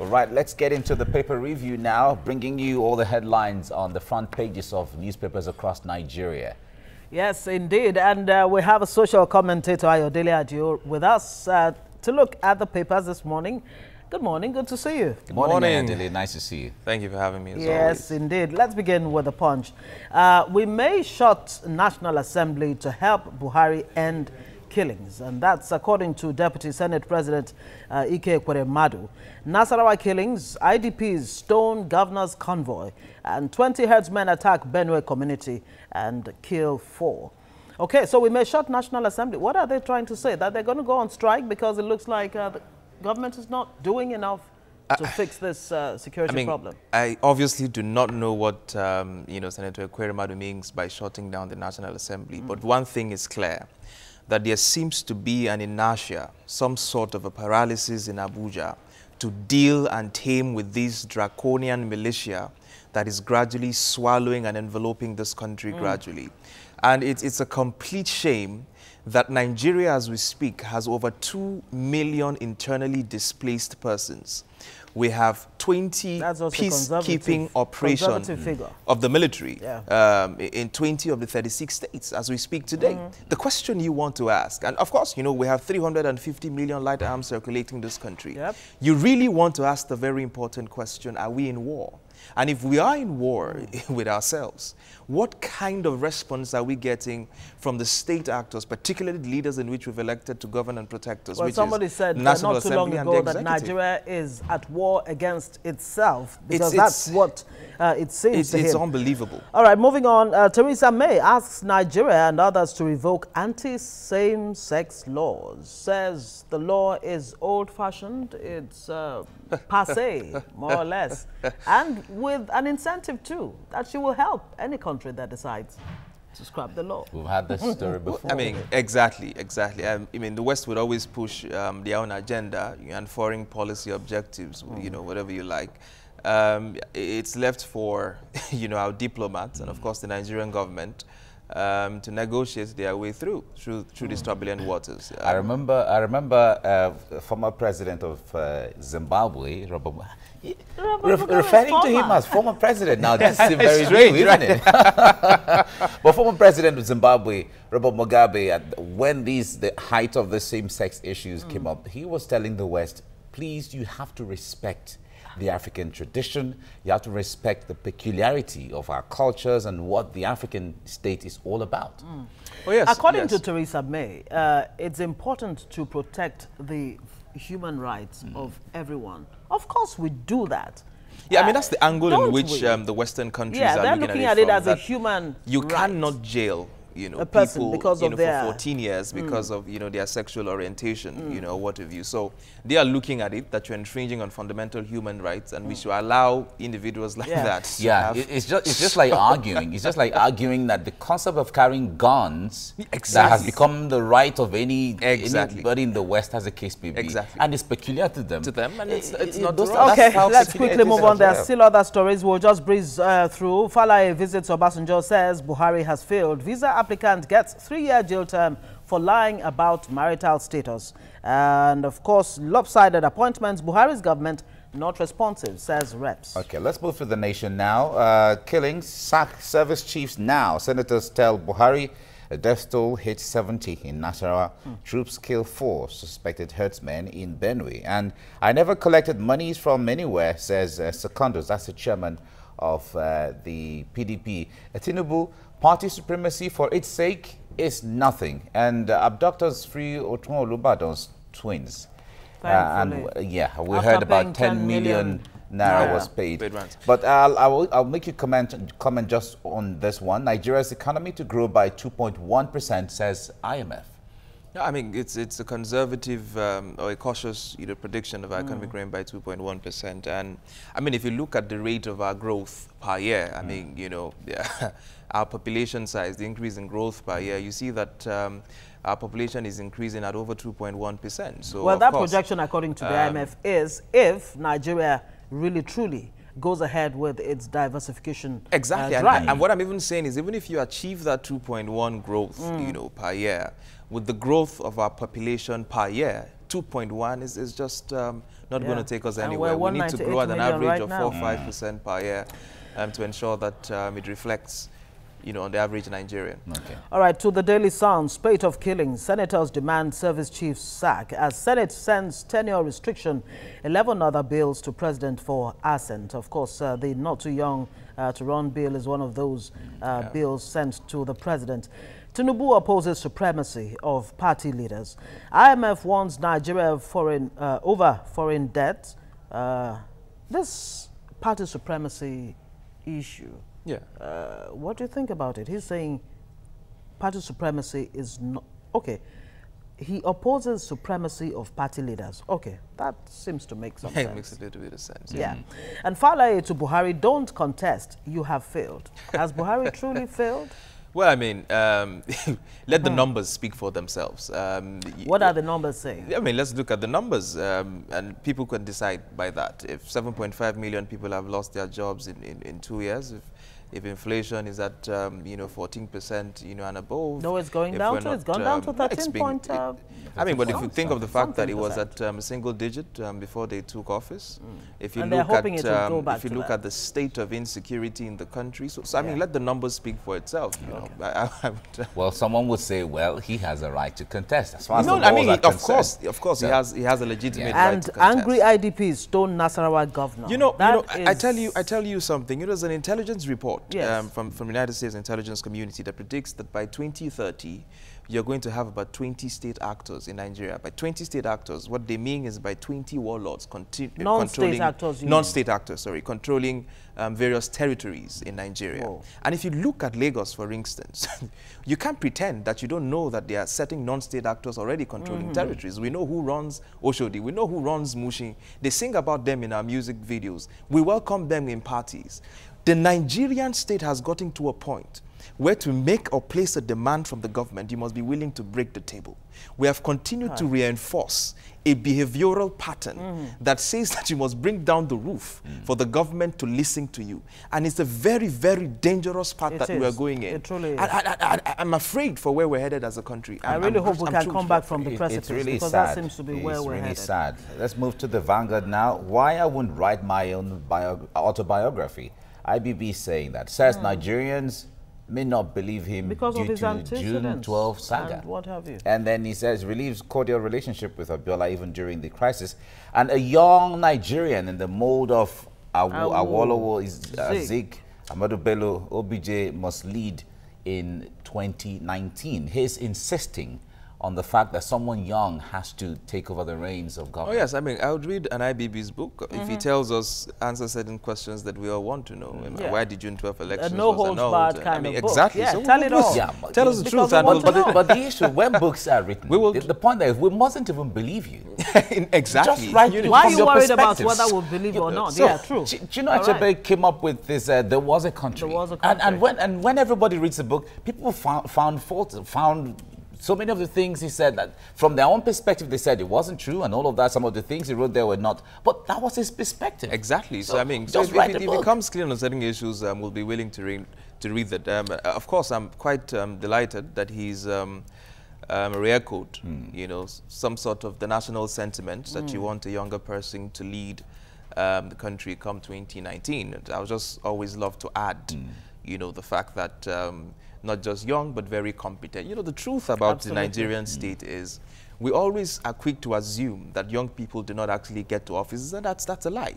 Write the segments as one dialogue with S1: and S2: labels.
S1: All right, let's get into the paper review now, bringing you all the headlines on the front pages of newspapers across Nigeria.
S2: Yes, indeed. And we have a social commentator, Ayodele Adio, with us to look at the papers this morning. Good morning. Good to see you.
S1: Good morning, Ayodele. Nice to see you.
S3: Thank you for having me, as
S2: Yes,
S3: always.
S2: indeed. Let's begin with the Punch. We may shut National Assembly to help Buhari end killings, and that's according to Deputy Senate President Ike Ekweremadu. Nasarawa killings, IDPs stone governor's convoy, and 20 herdsmen attack Benue community and kill 4. Okay, so we may shut National Assembly. What are they trying to say? That they're going to go on strike because it looks like the government is not doing enough to fix this security problem?
S3: I obviously do not know what Senator Ekweremadu means by shutting down the National Assembly, but one thing is clear, that there seems to be an inertia, some sort of a paralysis in Abuja to deal and tame with this draconian militia that is gradually swallowing and enveloping this country gradually. And it's a complete shame that Nigeria, as we speak, has over 2 million internally displaced persons. We have 20 peacekeeping operations of the military in 20 of the 36 states as we speak today. The question you want to ask, and of course, we have 350 million light arms circulating this country. You really want to ask the very important question, are we in war? And if we are in war with ourselves, what kind of response are we getting from the state actors, particularly the leaders in which we've elected to govern and protect us?
S2: Well, somebody said not too long ago that Nigeria is at war against itself, because that's what it seems to him.
S3: It's unbelievable.
S2: All right, moving on. Theresa May asks Nigeria and others to revoke anti-same-sex laws. Says the law is old-fashioned, it's passé, more or less, and with an incentive too, that she will help any country that decides to scrap the law.
S1: We've had this story before.
S3: I mean, exactly. I mean, the West would always push their own agenda and foreign policy objectives, whatever you like. It's left for, our diplomats and, of course, the Nigerian government to negotiate their way through these turbulent waters.
S1: I remember former president of Zimbabwe, referring to him as former president. Now, this is very strange, isn't it? But former president of Zimbabwe, Robert Mugabe, when the height of the same-sex issues came up, he was telling the West, please, you have to respect the African tradition. You have to respect the peculiarity of our cultures and what the African state is all about.
S3: Oh, yes,
S2: according to Theresa May, it's important to protect the human rights of everyone. Of course, we do that.
S3: Yeah, I mean, that's the angle in which the Western countries are looking at it
S2: as a human
S3: You
S2: right.
S3: cannot jail
S2: a person
S3: people,
S2: because of their,
S3: for 14 years because of, their sexual orientation, what have you. So they are looking at it that you're infringing on fundamental human rights, and we should allow individuals like that.
S1: Yeah, it's just like arguing. It's just like arguing that the concept of carrying guns that has become the right of anybody in the West has a case baby. And it's peculiar to them.
S3: And it's not wrong.
S2: Okay, let's quickly move on. There are still other stories. We'll just breeze through. Falaye visits Obasanjo, says Buhari has failed. Visa applicant gets 3-year jail term for lying about marital status. And of course, lopsided appointments. Buhari's government not responsive, says reps.
S1: Okay, let's move to the nation now. Killings, sack service chiefs now. Senators tell Buhari a death toll hits 70 in Nasarawa. Troops kill 4 suspected herdsmen in Benue. And I never collected monies from anywhere, says Secondus. That's the chairman of the PDP. Tinubu, party supremacy for its sake is nothing. And abductors free Otun Olubadan's twins. And we heard about 10 million naira was paid. But I'll make you comment just on this one. Nigeria's economy to grow by 2.1%, says IMF.
S3: Yeah, I mean, it's a conservative or a cautious prediction of our economic growing by 2.1%. And I mean, if you look at the rate of our growth per year, I mean, our population size, the increase in growth per year, you see that our population is increasing at over 2.1%. So,
S2: well, that projection, according to the IMF, is if Nigeria really truly goes ahead with its diversification drive.
S3: And what I'm even saying is, even if you achieve that 2.1 growth, per year, with the growth of our population per year, 2.1 is just not going to take us
S2: And
S3: anywhere. We need to grow at an
S2: 198
S3: average
S2: million
S3: of
S2: right
S3: 4–5% per year to ensure that it reflects, on the average Nigerian.
S1: Okay.
S2: All right, to the Daily Sun, spate of killings. Senators demand service chiefs sack. As Senate sends tenure restriction, 11 other bills to President for assent. Of course, the not too young to run bill is one of those bills sent to the President. Tinubu opposes supremacy of party leaders. IMF warns Nigeria over foreign debt. This party supremacy issue, what do you think about it? He's saying party supremacy is not... Okay, he opposes supremacy of party leaders. Okay, that seems to make some sense.
S3: It makes a little bit of sense.
S2: Yeah. And Falaye to Buhari, don't contest, you have failed. Has Buhari truly failed?
S3: Well, I mean, let the numbers speak for themselves.
S2: What are the numbers saying?
S3: I mean, let's look at the numbers, and people can decide by that. If 7.5 million people have lost their jobs in 2 years, if inflation is at 14%, and above.
S2: No, it's going down to, it's gone down to 13.
S3: I mean, but if you think of the fact that it was at a single digit before they took office, if you look at if you look at the state of insecurity in the country, so I mean, let the numbers speak for itself. You know,
S1: well, someone would say, well, he has a right to contest. As far as
S3: I mean, of course, he has a legitimate right to contest.
S2: And angry IDPs stone Nasarawa governor.
S3: I tell you something. There's an intelligence report from the United States intelligence community that predicts that by 2030, you're going to have about 20 state actors in Nigeria. By 20 state actors, what they mean is by 20 warlords controlling various territories in Nigeria. Whoa. And if you look at Lagos, for instance, you can't pretend that you don't know that there are certain non-state actors already controlling territories. We know who runs Oshodi. We know who runs Mushin. They sing about them in our music videos. We welcome them in parties. The Nigerian state has gotten to a point where to make or place a demand from the government, you must be willing to break the table. We have continued to reinforce a behavioral pattern that says that you must bring down the roof for the government to listen to you. And it's a very, very dangerous path that we are going in.
S2: It truly is.
S3: I'm afraid for where we're headed as a country.
S2: I really hope we can come back from the precipice,
S1: really
S2: because
S1: sad.
S2: that seems to be where we're headed.
S1: It's really sad. Let's move to the Vanguard now. Why I wouldn't write my own autobiography. IBB saying that. Says Nigerians may not believe him
S2: because
S1: due
S2: of his
S1: to June 12 saga.
S2: And what have you.
S1: And then he says relieves cordial relationship with Abiola even during the crisis. And a young Nigerian in the mold of Awolowo is Zik, Amadou Bello, OBJ must lead in 2019. He's insisting on the fact that someone young has to take over the reins of government.
S3: Oh yes, I mean, I would read an IBB's book if he tells us, answer certain questions that we all want to know. Why did June 12 elections
S2: no holds barred kind of book.
S3: Exactly.
S2: Yeah,
S3: so
S2: tell it all.
S1: Yeah,
S3: tell us the truth.
S1: But the issue, when books are written, the point there is we mustn't even believe you.
S3: Exactly.
S1: Just write
S2: Why are you worried about whether we'll believe or not?
S1: So,
S2: yeah, true.
S1: Do you know, Achebe came up with this, there was a country.
S2: There was a country.
S1: And when everybody reads the book, people found so many of the things he said that from their own perspective, they said it wasn't true and all of that. Some of the things he wrote there were not. But that was his perspective.
S3: Exactly. So I mean,
S1: just
S3: if it becomes clear on certain issues, we'll be willing to read that. Of course, I'm quite delighted that he's re-echoed, some sort of the national sentiment that you want a younger person to lead the country come 2019. I would just always love to add, the fact that not just young, but very competent. The truth about the Nigerian state is we always are quick to assume that young people do not actually get to offices, and that's a lie.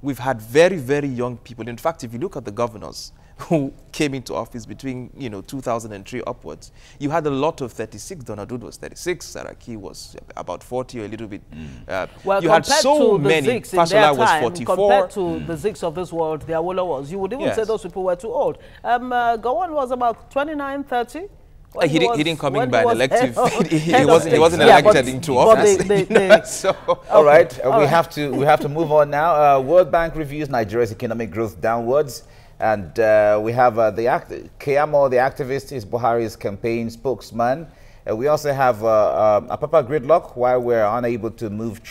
S3: We've had very, very young people. In fact, if you look at the governors who came into office between 2003 upwards, you had a lot of 36. Donald was 36. Saraki was about 40 or a little bit.
S2: Well,
S3: you had so many. Fashola was 44.
S2: Compared to the Ziks of this world, the Awolowo, you would even say those people were too old. Gowon was about 29, 30.
S3: He didn't come in by an elective. he wasn't elected into office.
S1: All right, we have to move on now. World Bank reviews Nigeria's economic growth downwards. And we have Keyamo, the activist, is Buhari's campaign spokesman. We also have a Papa gridlock while we're unable to move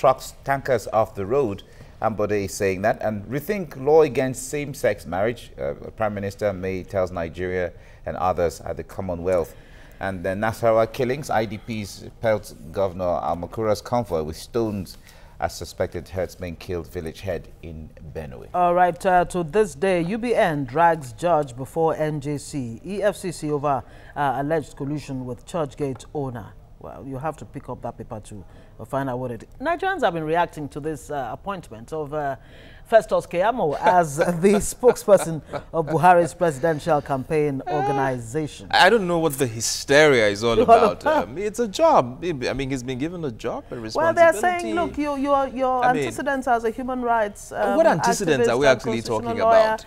S1: tankers off the road. Ambode is saying that. And rethink law against same-sex marriage. Prime Minister May tells Nigeria and others at the Commonwealth. And the Nasarawa killings, IDPs pelt Governor Almakura's convoy with stones as suspected herdsmen killed village head in Benue.
S2: All right, to this day, UBN drags judge before NJC, EFCC over alleged collusion with Churchgate owner. Well, you have to pick up that paper to find out what it is. Nigerians have been reacting to this appointment of Festus Keyamo as the spokesperson of Buhari's presidential campaign organization.
S3: I don't know what the hysteria is all about. It's a job. I mean, he's been given a job, a responsibility.
S2: Well, they're saying, look, your antecedents as a human rights
S3: what antecedents are we actually talking about?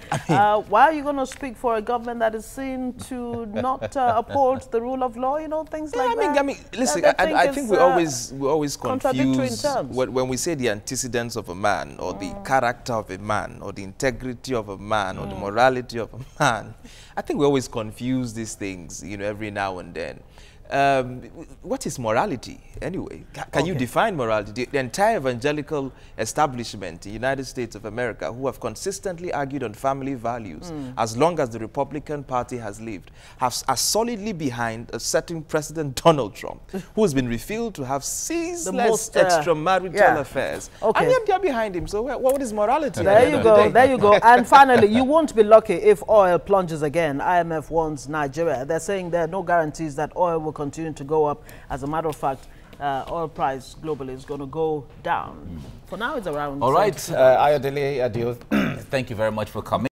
S2: Why are you going to speak for a government that is seen to not uphold the rule of law? You know, things like that.
S3: I mean, listen, I think we always confuse when we say the antecedents of a man or the character of a man or the integrity of a man or the morality of a man. I think we always confuse these things, you know, every now and then. What is morality anyway? Can you define morality? The entire evangelical establishment in the United States of America, who have consistently argued on family values as long as the Republican Party has lived, are solidly behind a certain President Donald Trump, who has been revealed to have ceaseless extramarital affairs. And yet they're behind him. So what is morality?
S2: There you go, there you go. And finally, you won't be lucky if oil plunges again. IMF warns Nigeria. They're saying there are no guarantees that oil will continue to go up. As a matter of fact, oil price globally is going to go down. For now, it's around.
S1: All right, Ayodele Adio, thank you very much for coming.